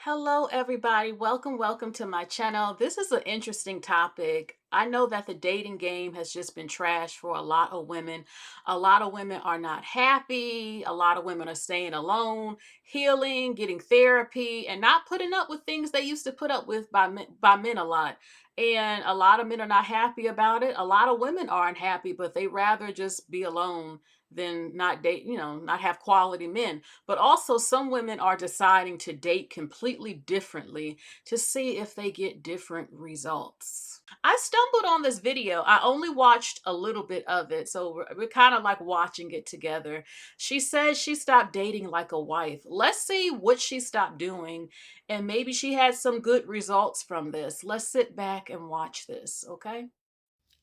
Hello, everybody. Welcome to my channel. This is an interesting topic. I know that the dating game has just been trashed for a lot of women. A lot of women are not happy. A lot of women are staying alone, healing, getting therapy, and not putting up with things they used to put up with by men a lot. And a lot of men are not happy about it. A lot of women aren't happy, but they rather just be alone than not date, not have quality men. But also, some women are deciding to date completely differently to see if they get different results. I stumbled on this video. I only watched a little bit of it, so we're kind of like watching it together. She says she stopped dating like a wife. Let's see what she stopped doing, and maybe she had some good results from this. Let's sit back and watch this, okay?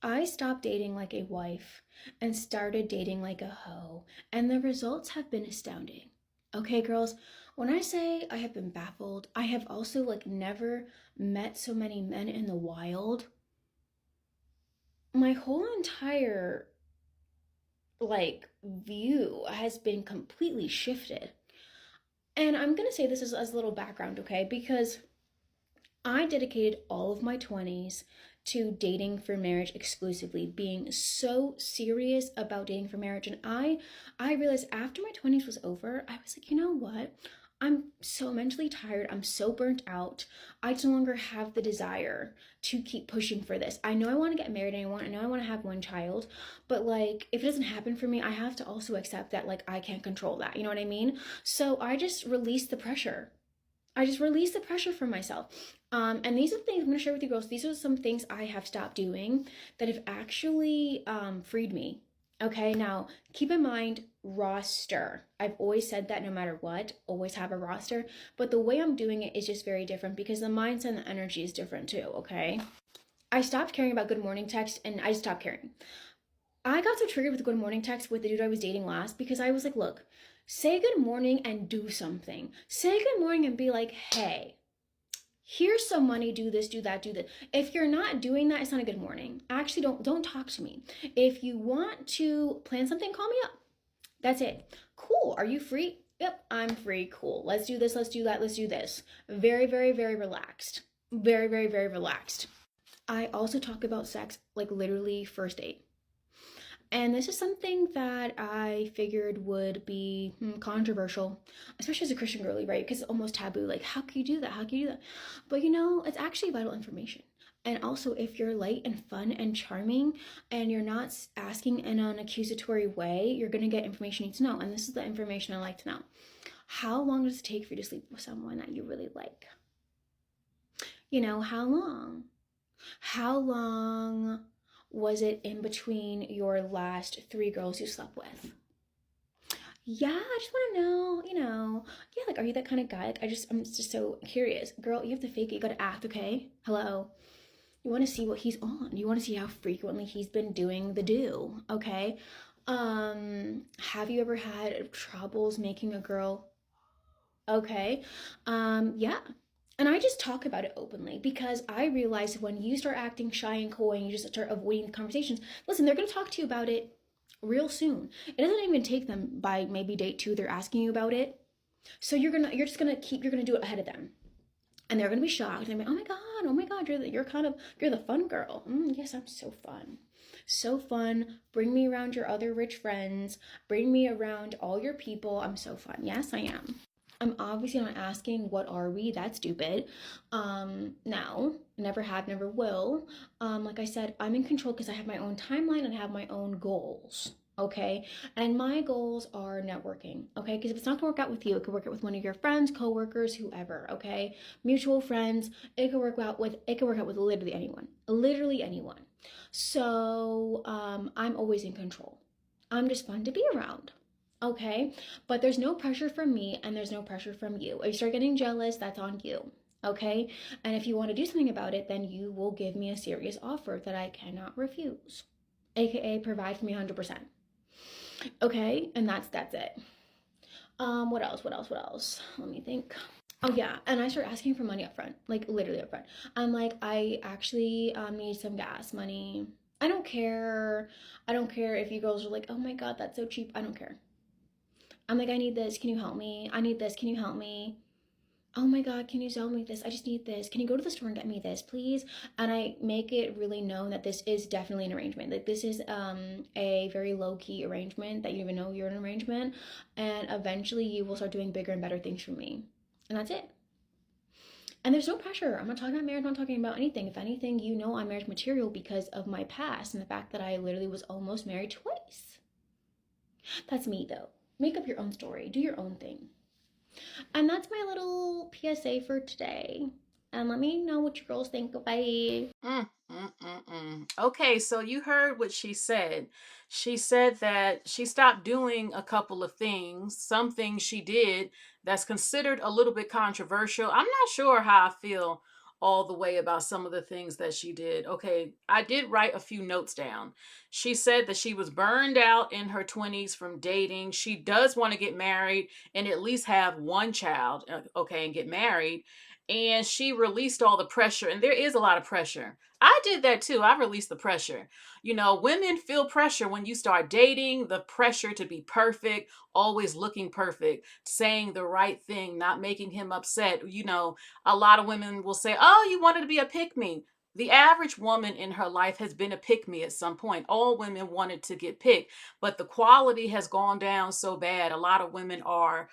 I stopped dating like a wife and started dating like a hoe, and the results have been astounding. Okay, girls, when I say I have been baffled, I have also never met so many men in the wild. My whole entire view has been completely shifted. And I'm going to say this as a little background, okay? Because I dedicated all of my 20s to dating for marriage exclusively, being so serious about dating for marriage. And I realized after my 20s was over, I was like, you know what? I'm so mentally tired. I'm so burnt out. I no longer have the desire to keep pushing for this. I know I want to get married and I know I want to have one child, but if it doesn't happen for me, I have to also accept that I can't control that. You know what I mean? So I just released the pressure. I just release the pressure from myself. And these are the things I'm going to share with you girls. These are some things I have stopped doing that have actually freed me. Okay, now keep in mind roster. I've always said that no matter what, always have a roster. But the way I'm doing it is just very different because the mindset and the energy is different too. Okay, I stopped caring about good morning text and I just stopped caring. I got so triggered with the good morning text with the dude I was dating last because I was like, look, say good morning and do something. Say good morning and be like, hey, here's some money, do this, do that, do this. If you're not doing that, it's not a good morning. Actually, don't talk to me. If you want to plan something, call me up. That's it. Cool. Are you free? Yep, I'm free. Cool. Let's do this, let's do that, let's do this. Very, very, very relaxed. Very, very, very relaxed. I also talk about sex like literally first date. And this is something that I figured would be controversial, especially as a Christian girly, right? Because it's almost taboo. Like, how can you do that? How can you do that? But it's actually vital information. And also, if you're light and fun and charming and you're not asking in an accusatory way, you're going to get information you need to know. And this is the information I like to know. How long does it take for you to sleep with someone that you really like? How long? How long was it in between your last three girls you slept with? Yeah, I just want to know, yeah, are you that kind of guy? I'm just so curious. Girl, you have to fake it. You got to act, okay? Hello. You want to see what he's on. You want to see how frequently he's been doing the do, okay? Have you ever had troubles making a girl okay? Yeah. And I just talk about it openly because I realize when you start acting shy and coy and you just start avoiding conversations, listen, they're going to talk to you about it real soon. It doesn't even take them by maybe date two, they're asking you about it. So you're gonna do it ahead of them. And they're gonna be shocked. They're like, oh my God, you're the fun girl. Yes, I'm so fun. So fun. Bring me around your other rich friends. Bring me around all your people. I'm so fun. Yes, I am. I'm obviously not asking what are we? That's stupid. No, never have, never will. Like I said, I'm in control because I have my own timeline and I have my own goals. Okay, and my goals are networking. Okay, because if it's not gonna work out with you, it could work out with one of your friends, coworkers, whoever. Okay, mutual friends. It could work out with literally anyone. Literally anyone. So I'm always in control. I'm just fun to be around. Okay, but there's no pressure from me and there's no pressure from you. If you start getting jealous, that's on you. Okay, and if you want to do something about it, then you will give me a serious offer that I cannot refuse, aka provide for me 100%. Okay, and that's it. What else? What else? What else? Let me think. Oh yeah, and I start asking for money up front, like literally up front. I'm like, I actually need some gas money. I don't care. I don't care if you girls are like, oh my God, that's so cheap. I don't care. I'm like, I need this. Can you help me? I need this. Can you help me? oh my God, can you sell me this? I just need this. Can you go to the store and get me this, please? And I make it really known that this is definitely an arrangement. Like this is a very low key arrangement that you even know you're an arrangement. And eventually you will start doing bigger and better things for me. And that's it. And there's no pressure. I'm not talking about marriage, I'm not talking about anything. If anything, you know I'm marriage material because of my past and the fact that I literally was almost married twice. That's me though. Make up your own story. Do your own thing. And that's my little PSA for today. And let me know what you girls think. Bye. Okay, so you heard what she said. She said that she stopped doing a couple of things, some things she did that's considered a little bit controversial. I'm not sure how I feel all the way about some of the things that she did. Okay, I did write a few notes down. She said that she was burned out in her 20s from dating. She does want to get married and at least have one child, okay, and get married. And she released all the pressure, and there is a lot of pressure. I did that too. I released the pressure. You know, women feel pressure when you start dating, the pressure to be perfect, always looking perfect, saying the right thing, not making him upset. You know, a lot of women will say, oh, you wanted to be a pick me. The average woman in her life has been a pick me at some point. All women wanted to get picked, but the quality has gone down so bad. A lot of women are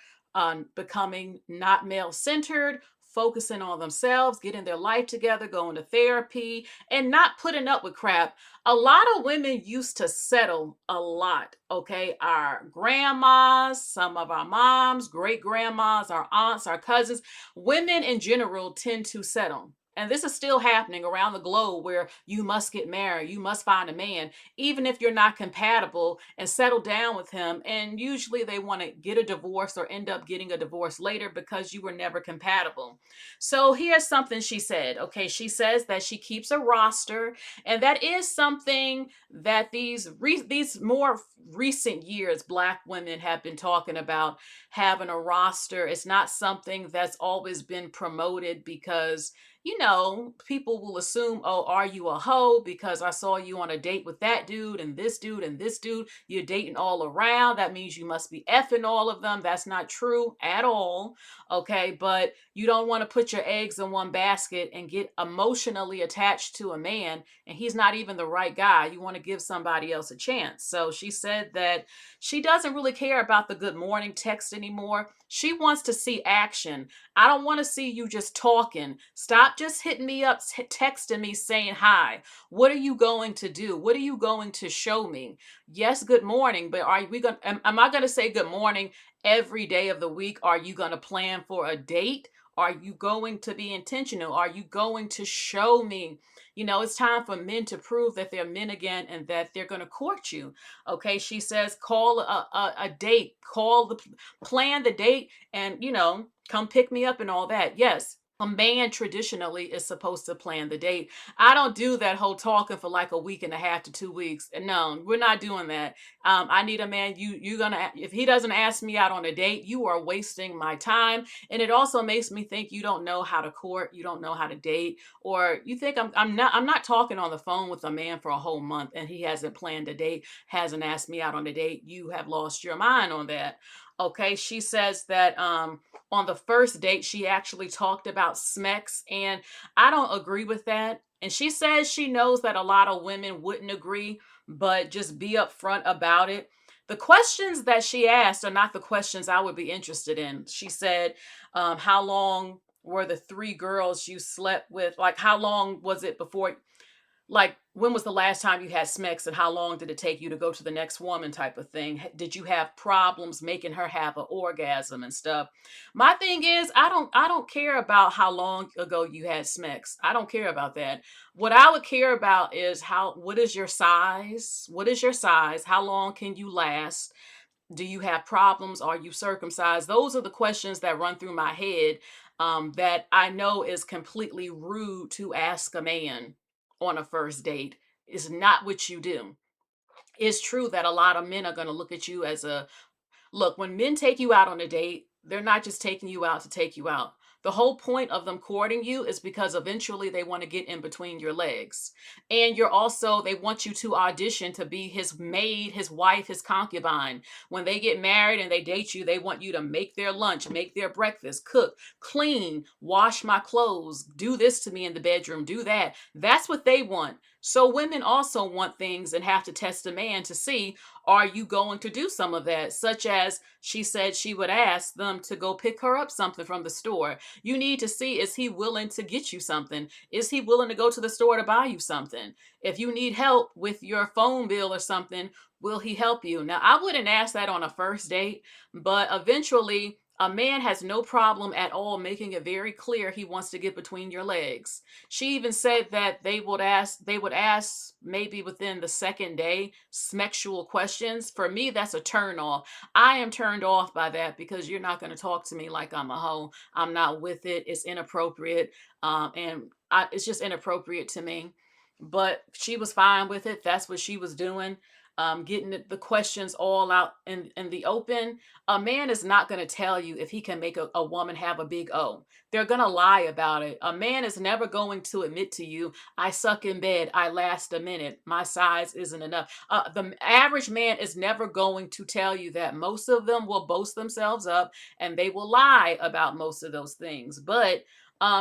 becoming not male centered, focusing on themselves, getting their life together, going to therapy, and not putting up with crap. A lot of women used to settle a lot, okay? Our grandmas, some of our moms, great grandmas, our aunts, our cousins, women in general tend to settle. And this is still happening around the globe where you must get married, you must find a man, even if you're not compatible, and settle down with him. And usually they want to get a divorce or end up getting a divorce later because you were never compatible. So here's something she said. Okay, she says that she keeps a roster, and that is something that these more recent years Black women have been talking about, having a roster. It's not something that's always been promoted because people will assume, oh, are you a hoe? Because I saw you on a date with that dude and this dude and this dude. You're dating all around. That means you must be effing all of them. That's not true at all. Okay. But you don't want to put your eggs in one basket and get emotionally attached to a man and he's not even the right guy. You want to give somebody else a chance. So she said that she doesn't really care about the good morning text anymore. She wants to see action. I don't want to see you just talking. Stop just hitting me up, texting me saying hi. What are you going to do? What are you going to show me? Yes, good morning, but are we going am I going to say good morning every day of the week? Are you going to plan for a date? Are you going to be intentional? Are you going to show me? It's time for men to prove that they're men again and that they're going to court you. Okay, she says call a date, plan the date, and come pick me up and all that. Yes, a man traditionally is supposed to plan the date. I don't do that whole talking for like a week and a half to 2 weeks. No, we're not doing that. I need a man. You're gonna, if he doesn't ask me out on a date, you are wasting my time. And it also makes me think you don't know how to court, you don't know how to date, or you think I'm not talking on the phone with a man for a whole month and he hasn't planned a date, hasn't asked me out on a date. You have lost your mind on that. Okay, she says that on the first date, she actually talked about Smex, and I don't agree with that. And she says she knows that a lot of women wouldn't agree, but just be upfront about it. The questions that she asked are not the questions I would be interested in. She said, how long were the three girls you slept with? Like, how long was it before? Like, when was the last time you had sex and how long did it take you to go to the next woman, type of thing? Did you have problems making her have an orgasm and stuff? My thing is, I don't care about how long ago you had sex. I don't care about that. What I would care about is what is your size? What is your size? How long can you last? Do you have problems? Are you circumcised? Those are the questions that run through my head, that I know is completely rude to ask a man on a first date. Is not what you do. It's true that a lot of men are going to look at you as a look. When men take you out on a date, they're not just taking you out to take you out. The whole point of them courting you is because eventually they want to get in between your legs. And they want you to audition to be his maid, his wife, his concubine. When they get married and they date you, they want you to make their lunch, make their breakfast, cook, clean, wash my clothes, do this to me in the bedroom, do that. That's what they want. So women also want things and have to test a man to see, are you going to do some of that? Such as she said she would ask them to go pick her up something from the store. You need to see, is he willing to get you something? Is he willing to go to the store to buy you something? If you need help with your phone bill or something, will he help you? Now, I wouldn't ask that on a first date, but eventually a man has no problem at all making it very clear he wants to get between your legs. She even said that they would ask maybe within the second day sexual questions. For me, that's a turn off. I am turned off by that because you're not going to talk to me like I'm a hoe. I'm not with it. It's inappropriate. It's just inappropriate to me. But she was fine with it. That's what she was doing. Getting the questions all out in the open. A man is not going to tell you if he can make a woman have a big O. They're going to lie about it. A man is never going to admit to you, I suck in bed, I last a minute, my size isn't enough. The average man is never going to tell you that. Most of them will boast themselves up and they will lie about most of those things. But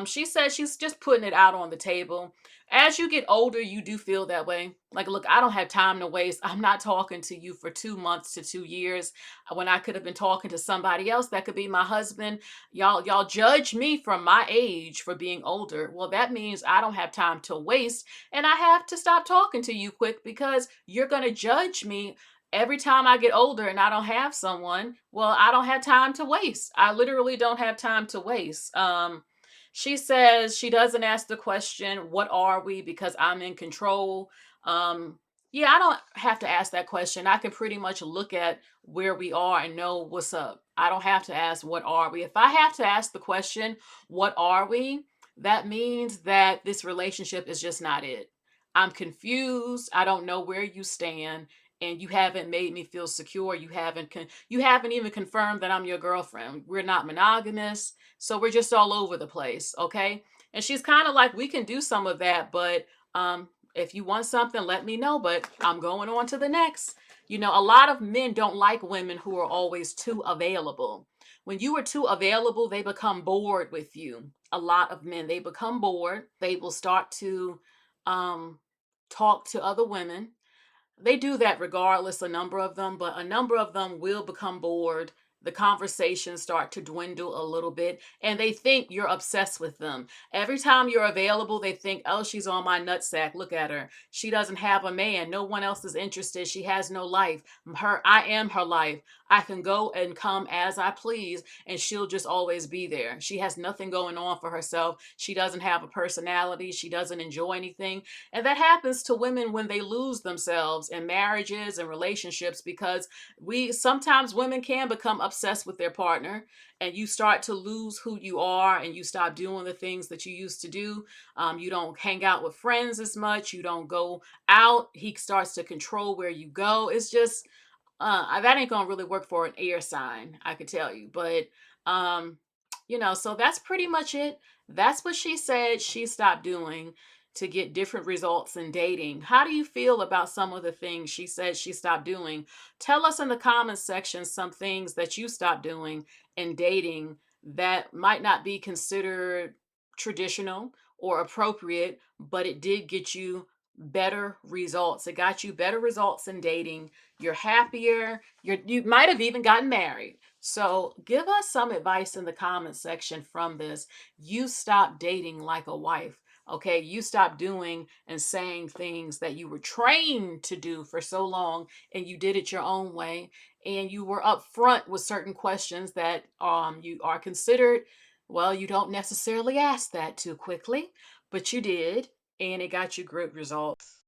she said she's just putting it out on the table. As you get older, you do feel that way. Like, look, I don't have time to waste. I'm not talking to you for 2 months to 2 years when I could have been talking to somebody else that could be my husband. Y'all judge me from my age for being older. Well, that means I don't have time to waste and I have to stop talking to you quick because you're going to judge me every time I get older and I don't have someone. Well, I don't have time to waste. I literally don't have time to waste. She says she doesn't ask the question, what are we? Because I'm in control. Um, yeah, I don't have to ask that question. I can pretty much look at where we are and know what's up. I don't have to ask, what are we? If I have to ask the question, what are we? That means that this relationship is just not it. I'm confused. I don't know where you stand. And you haven't made me feel secure. You haven't even confirmed that I'm your girlfriend. We're not monogamous, so we're just all over the place, okay? And she's kind of like, we can do some of that, but if you want something, let me know. But I'm going on to the next. A lot of men don't like women who are always too available. When you are too available, they become bored with you. A lot of men, they become bored. They will start to um, talk to other women. They do that regardless, a number of them, but a number of them will become bored. The conversations start to dwindle a little bit, and they think you're obsessed with them. Every time you're available, they think, oh, she's on my nutsack. Look at her. She doesn't have a man. No one else is interested. She has no life. I am her life. I can go and come as I please, and she'll just always be there. She has nothing going on for herself. She doesn't have a personality. She doesn't enjoy anything. And that happens to women when they lose themselves in marriages and relationships because we sometimes women can become obsessed with their partner and you start to lose who you are and you stop doing the things that you used to do. You don't hang out with friends as much. You don't go out. He starts to control where you go. It's just that ain't gonna really work for an air sign, I could tell you. But um, so that's pretty much it. That's what she said she stopped doing to get different results in dating. How do you feel about some of the things she said she stopped doing? Tell us in the comments section some things that you stopped doing in dating that might not be considered traditional or appropriate, but it did get you better results. It got you better results in dating. You're happier. You might have even gotten married. So give us some advice in the comment section from this. You stop dating like a wife. Okay, you stop doing and saying things that you were trained to do for so long and you did it your own way and you were upfront with certain questions that you are considered, well, you don't necessarily ask that too quickly, but you did and it got you great results.